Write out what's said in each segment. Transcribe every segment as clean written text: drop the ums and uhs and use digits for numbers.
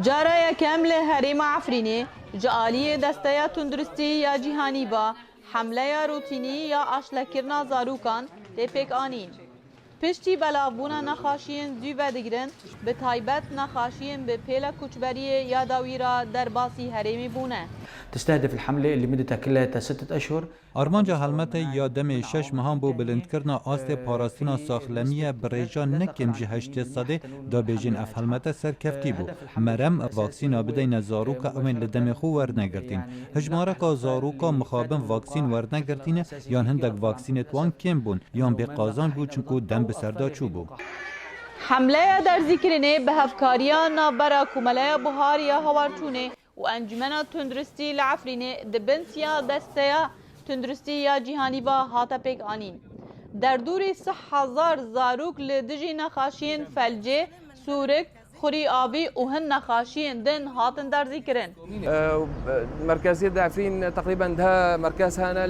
جارا یکم له هریم عفرینی جالی دسته تندرستی یا جهانی با حمله روتینی یا اشلکرنا زاروکان تپک آنین. پشتی بلاوبونا نخاشین زی و دگرن به تایبت نخاشین به پیل کچبری یا داویرا در باسی هریمی بونه. تستهدف الحملة اللي مدتها كلها 6 أشهر. آرمانجا حلمت یا دم 6 ماهان بو بلندکرنا آست پاراستنا ساخلمیه بريجان نکم جی 8 ساده دا بیجین اف حلمت سرکفتی بو مرم واکسینا بدین زاروکا امین لدم خو ورنگرتین هجماره کا زاروکا مخابن واکسین ورنگرتین یان هندک واکسینت وان کم بون یان به قازان بو چونکو دم بسردا چو بو. حمله در ذکرینه به هفکاریا نابرا کمله بهاریا هوارچونه و انجمن تندرستی لعفرینه دبنسیا دستیا تندرستی یا جهانی با هاتا پیک آنین. در دوری 1000 زاروک لدجی نخاشین فلجه، سورک، خوری آبی و هن نخاشین دن هاتن در ذکرن. مركزية عفرين تقريبا ده مركز هنا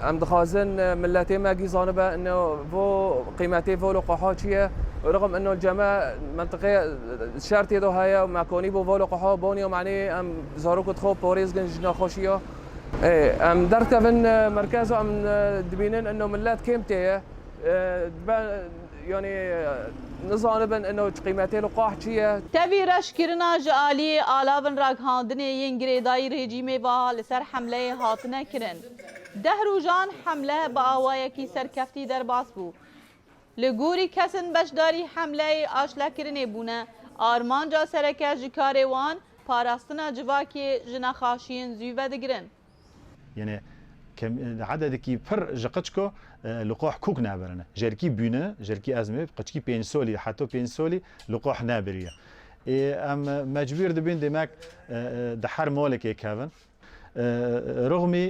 ام دخازن ملاتي ما جيزانبه انه فو قيمتي فو لقاحاتيه رغم انه الجماعه منطقيه شرطي دو هيا ومع كوني بو فو لقاحا بوني ومعني ام زاروك تخو بوريز جنج نخوشيه ايه ام درت من مركزه ام دبينن انه ملات كيمتيه يعني نظانبن انه قيمتي لقاحيه تبي رشكرنا جالي آلافن راگهاندن ينگري داي ريجيمي با لسر حمله هاتنه کرن. ده روزان حمله با آوایکی سرکفتی در باس بو. لگوری کسن بشداری حمله آشلا کرنه بونه آرمانجا سرکه جکاره وان پاراستنا جواکی جنخاشین زیوه دگرن. يعني عددكي بر جقتشكو لقاح كوك نابرنا جركي بينا جركي ازمه قتشكي بينسولي حتى بينسولي لقاح نابريه ام مجبور دبين دماك دحر مالك كافن رغمي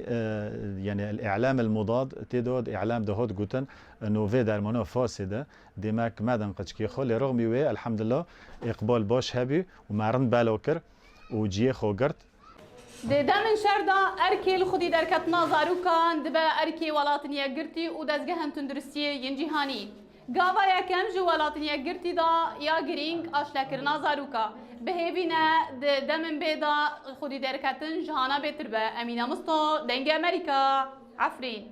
يعني الاعلام المضاد تدود اعلام دهود جوتن انه في درمانه فاسده دماك مادن قتشكي خل رغمي وي الحمد لله اقبال باش هبي ومعرن بالوكر وجي خوغرت دمن شردا ارکی خودی درکت نازاروکان دبا ارکی ولاتنیا گرتی و دزگهن تندرستی ینجیهانی گاوا یکم جو ولاتنیا گرتی دا یا گرینگ آشلکر نازاروکا بهیوینه دمن بیدا خودی درکتن جهانا بیتر به امینه مستو دنگ امریکا عفرین